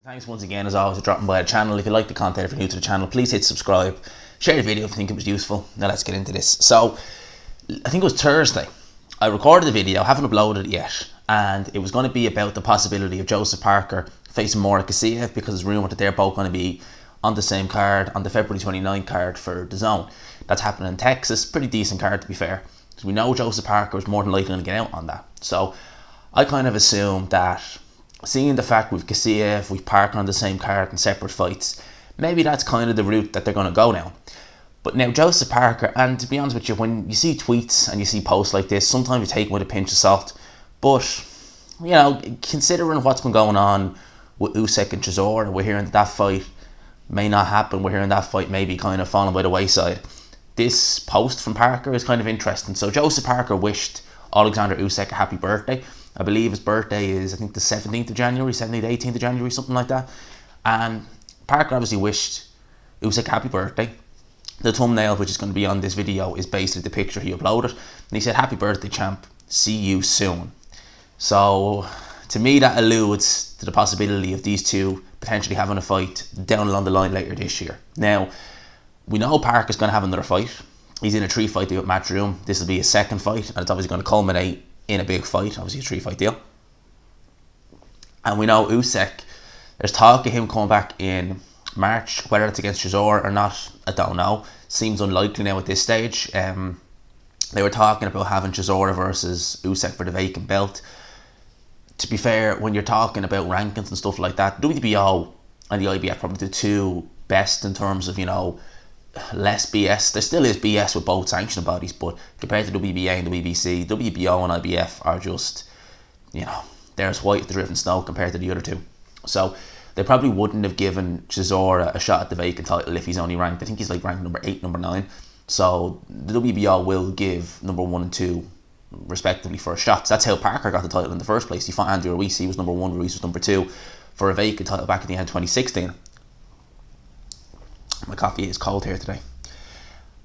Thanks once again, as always, for dropping by the channel. If you like the content, if you're new to the channel, please hit subscribe. Share the video if you think it was useful. Now let's get into this. So, I think it was Thursday. I recorded the video, haven't uploaded it yet, and it was going to be about the possibility of Joseph Parker facing Morakasiev because it's rumoured that they're both going to be on the same card, on the February 29 card for DAZN. That's happening in Texas. Pretty decent card, to be fair. Because we know Joseph Parker is more than likely going to get out on that. So, I kind of assumed that, seeing the fact with Kasiev, with Parker on the same card in separate fights, maybe that's kind of the route that they're going to go down. But now Joseph Parker, and to be honest with you, when you see tweets and you see posts like this, sometimes you take them with a pinch of salt. But, you know, considering what's been going on with Usyk and Chisora, we're hearing that fight may not happen. We're hearing that fight may be kind of falling by the wayside. This post from Parker is kind of interesting. So Joseph Parker wished Oleksandr Usyk a happy birthday. I believe his birthday is, I think, the 17th of January, 17th, 18th of January, something like that. And Parker obviously wished Usyk a happy birthday. The thumbnail, which is going to be on this video, is basically the picture he uploaded. And he said, "Happy birthday, champ. See you soon." So, to me, that alludes to the possibility of these two potentially having a fight down along the line later this year. Now, we know Parker's going to have another fight. He's in a 3-fight deal with Matchroom. This will be his second fight, and it's obviously going to culminate in a big fight, obviously a 3-fight deal. And we know Usyk, there's talk of him coming back in March. Whether it's against Chisora or not, I don't know. Seems unlikely now at this stage. They were talking about having Chisora versus Usyk for the vacant belt. To be fair, when you're talking about rankings and stuff like that, WBO and the IBF probably the two best in terms of, you know, less BS. There still is BS with both sanctioning bodies, but compared to WBA and WBC, WBO and IBF are just, you know, they're as white as the driven snow compared to the other two. So they probably wouldn't have given Chisora a shot at the vacant title if he's only ranked, I think he's like ranked number 8, number 9. So the WBO will give number 1 and 2 respectively for a shot. So that's how Parker got the title in the first place. He fought Andy Ruiz, he was number 1, Ruiz was number 2 for a vacant title back at the end of 2016. My coffee is cold here today.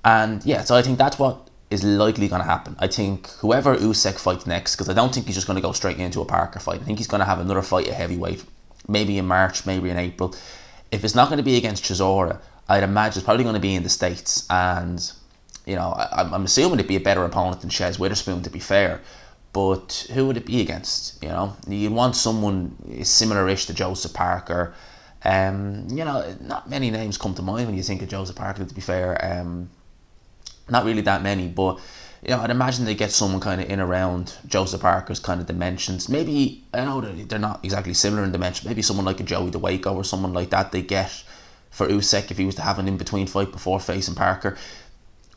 And yeah, so I think that's what is likely going to happen. I think whoever Usyk fights next, because I don't think he's just going to go straight into a Parker fight. I think he's going to have another fight at heavyweight, maybe in March, maybe in April. If it's not going to be against Chisora, I'd imagine it's probably going to be in the States. And, you know, I'm assuming it'd be a better opponent than Chez Witherspoon, to be fair. But who would it be against? You know, you'd want someone similar-ish to Joseph Parker. You know, not many names come to mind when you think of Joseph Parker, to be fair. Not really that many, but, you know, I'd imagine they get someone kind of in around Joseph Parker's kind of dimensions. Maybe, I know they're not exactly similar in dimension, maybe someone like a Joey DeWaco or someone like that they get for Usyk if he was to have an in-between fight before facing Parker.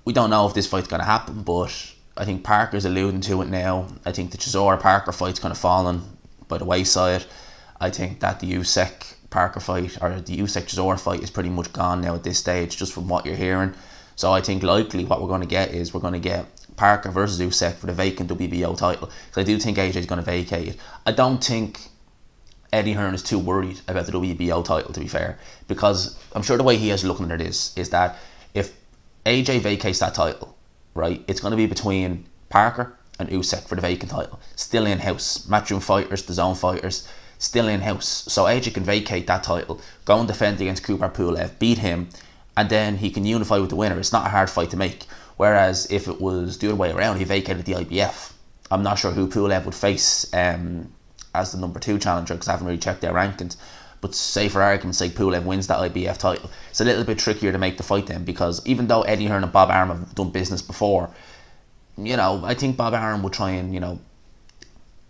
We don't know if this fight's going to happen, but I think Parker's alluding to it now. I think the Chisora-Parker fight's kind of fallen by the wayside. I think that the Usyk-Parker fight, or the Usyk-Chisora fight, is pretty much gone now at this stage, just from what you're hearing. So I think likely what we're going to get is we're going to get Parker versus Usyk for the vacant WBO title. Because I do think AJ's going to vacate it. I don't think Eddie Hearn is too worried about the WBO title, to be fair. Because I'm sure the way he is looking at it is that if AJ vacates that title, right, it's going to be between Parker and Usyk for the vacant title. Still in-house. Matchroom fighters, DAZN fighters, still in-house. So AJ can vacate that title, go and defend against Kubrat Pulev, beat him, and then he can unify with the winner. It's not a hard fight to make. Whereas if it was the other way around, he vacated the IBF, I'm not sure who Pulev would face as the number 2 challenger, because I haven't really checked their rankings. But say for argument's sake, Pulev wins that IBF title. It's a little bit trickier to make the fight then, because even though Eddie Hearn and Bob Arum have done business before, you know, I think Bob Arum would try and, you know,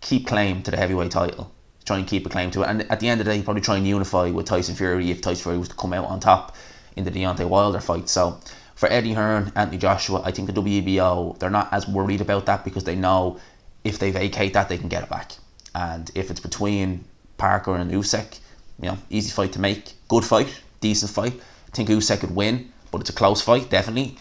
keep claim to the heavyweight title. Try and keep a claim to it. And at the end of the day, he'd probably try and unify with Tyson Fury if Tyson Fury was to come out on top in the Deontay Wilder fight. So for Eddie Hearn, Anthony Joshua, I think the WBO, they're not as worried about that, because they know if they vacate that, they can get it back. And if it's between Parker and Usyk, you know, easy fight to make, good fight, decent fight. I think Usyk could win, but it's a close fight, definitely.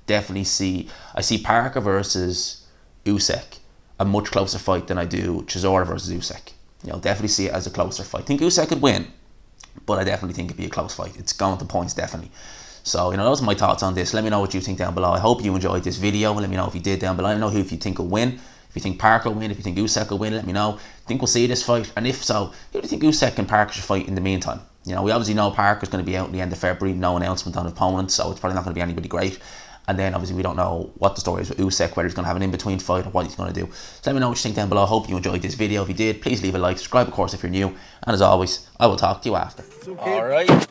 Definitely I see Parker versus Usyk a much closer fight than I do Chisora versus Usyk. You know, definitely see it as a closer fight. I think Usyk could win, but I definitely think it'd be a close fight. It's going to points, definitely. So, you know, those are my thoughts on this. Let me know what you think down below. I hope you enjoyed this video. Let me know if you did down below. Let me know who you think will win. If you think Parker will win, if you think Usyk will win, let me know. Think we'll see this fight? And if so, who do you think Usyk and Parker should fight in the meantime? You know, we obviously know Parker's going to be out at the end of February, no announcement on opponents, so it's probably not going to be anybody great. And then obviously we don't know what the story is with Usyk, whether he's going to have an in-between fight or what he's going to do. So let me know what you think down below. I hope you enjoyed this video. If you did, please leave a like, subscribe of course if you're new. And as always, I will talk to you after. Alright.